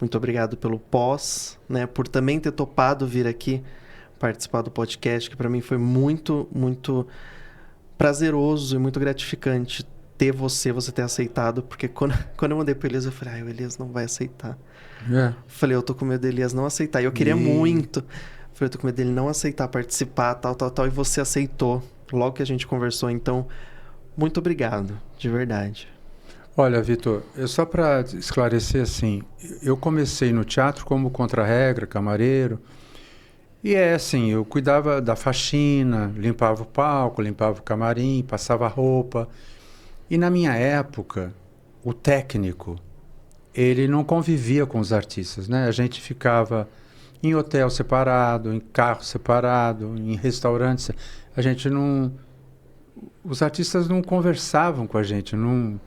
Muito obrigado pelo pós, né? Por também ter topado vir aqui participar do podcast, que para mim foi muito, muito prazeroso e muito gratificante ter você ter aceitado, porque quando eu mandei pro Elias, eu falei, o Elias não vai aceitar. Falei, eu tô com medo do Elias não aceitar. E eu queria muito. Falei, eu tô com medo dele não aceitar participar, tal, e você aceitou logo que a gente conversou. Então, muito obrigado, de verdade. Olha, Vitor, só para esclarecer assim, eu comecei no teatro como contra-regra, camareiro, e assim, eu cuidava da faxina, limpava o palco, limpava o camarim, passava roupa. E na minha época, o técnico, ele não convivia com os artistas, né? A gente ficava em hotel separado, em carro separado, em restaurantes. A gente não... Os artistas não conversavam com a gente, não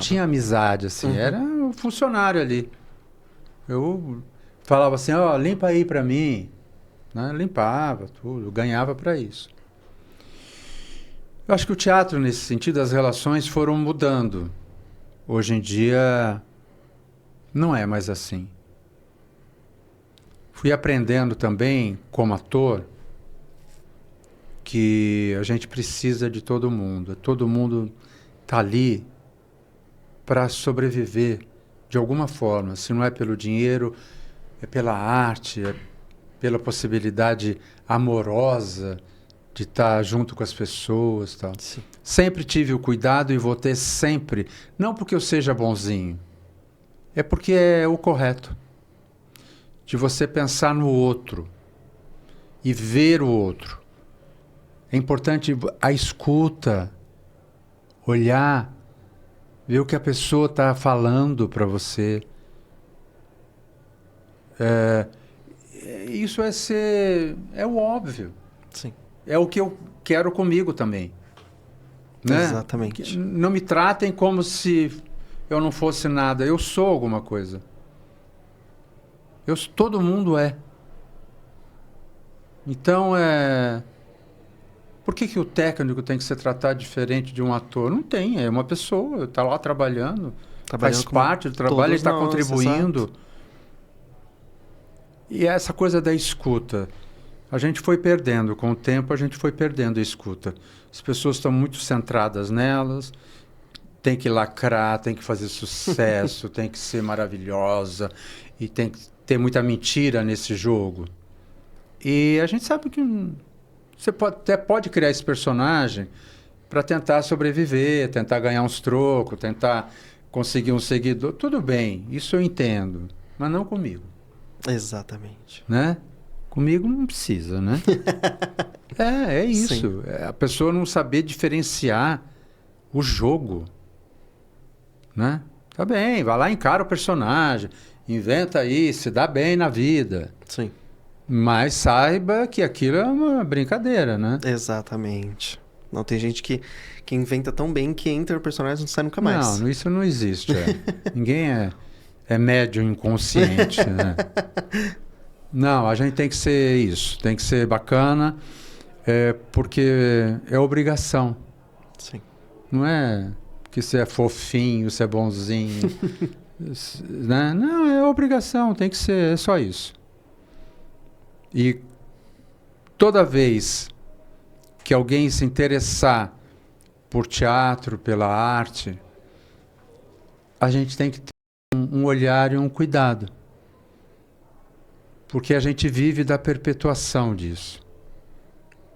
tinha amizade, assim. Era um funcionário ali. Eu falava assim, limpa aí pra mim. Né? Limpava tudo, ganhava para isso. Eu acho que o teatro, nesse sentido, as relações foram mudando. Hoje em dia, não é mais assim. Fui aprendendo também, como ator, que a gente precisa de todo mundo. Todo mundo está ali para sobreviver de alguma forma. Se não é pelo dinheiro, é pela arte, é pela possibilidade amorosa de estar junto com as pessoas, tal. Sim. Sempre tive o cuidado e vou ter sempre, não porque eu seja bonzinho, é porque é o correto, de você pensar no outro e ver o outro. É importante a escuta, olhar, ver o que a pessoa está falando para você. Isso é o óbvio. Sim. É o que eu quero comigo também. Né? Exatamente. Não me tratem como se eu não fosse nada. Eu sou alguma coisa. Todo mundo é. Então, por que o técnico tem que ser tratado diferente de um ator? Não tem, é uma pessoa, está lá trabalhando faz parte do trabalho, ele está contribuindo. Exato. E essa coisa da escuta, a gente foi perdendo, com o tempo a gente foi perdendo a escuta. As pessoas estão muito centradas nelas, tem que lacrar, tem que fazer sucesso, tem que ser maravilhosa, e tem que ter muita mentira nesse jogo. E a gente sabe que Você até pode criar esse personagem para tentar sobreviver, tentar ganhar uns trocos, tentar conseguir um seguidor. Tudo bem, isso eu entendo, mas não comigo. Exatamente. Né? Comigo não precisa, né? É isso. É a pessoa não saber diferenciar o jogo, né? Tá bem, vai lá, encara o personagem, inventa aí, se dá bem na vida. Sim. Mas saiba que aquilo é uma brincadeira, né? Exatamente. Não, tem gente que inventa tão bem que entra o personagem e não sai nunca mais. Não, isso não existe. Ninguém é médium inconsciente, né? Não, a gente tem que ser isso, tem que ser bacana, porque é obrigação. Sim. Não é que você é fofinho, você é bonzinho, né? Não, é obrigação, tem que ser, é só isso. E toda vez que alguém se interessar por teatro, pela arte, a gente tem que ter um olhar e um cuidado. Porque a gente vive da perpetuação disso.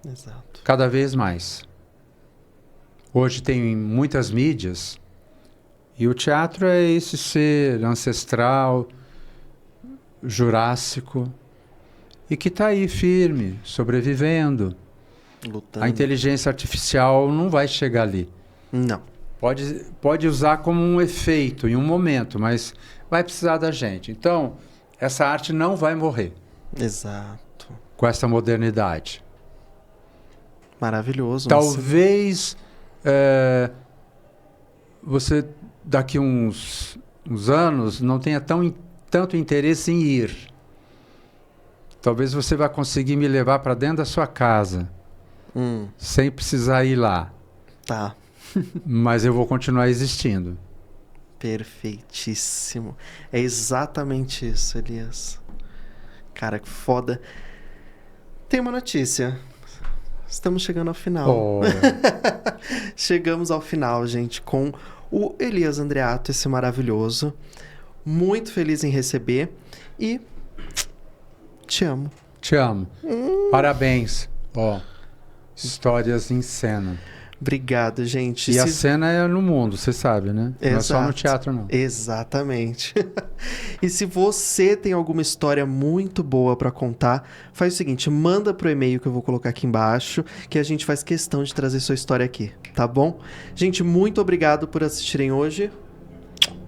Exato. Cada vez mais. Hoje tem muitas mídias e o teatro é esse ser ancestral, jurássico, e que está aí firme, sobrevivendo. Lutando. A inteligência artificial não vai chegar ali. Não. Pode usar como um efeito em um momento, mas vai precisar da gente. Então, essa arte não vai morrer. Exato. Com essa modernidade. Maravilhoso. Talvez você, daqui uns anos, não tenha tanto interesse em ir. Talvez você vá conseguir me levar para dentro da sua casa, sem precisar ir lá. Tá. Mas eu vou continuar existindo. Perfeitíssimo. É exatamente isso, Elias. Cara, que foda. Tem uma notícia. Estamos chegando ao final. Oh. Chegamos ao final, gente, com o Elias Andreato, esse maravilhoso. Muito feliz em receber. E te amo. Te amo. Parabéns. Ó, histórias em cena. Obrigado, gente. E a cena é no mundo, você sabe, né? Exato. Não é só no teatro, não. Exatamente. E se você tem alguma história muito boa pra contar, faz o seguinte, manda pro e-mail que eu vou colocar aqui embaixo, que a gente faz questão de trazer sua história aqui, tá bom? Gente, muito obrigado por assistirem hoje.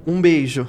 Um beijo.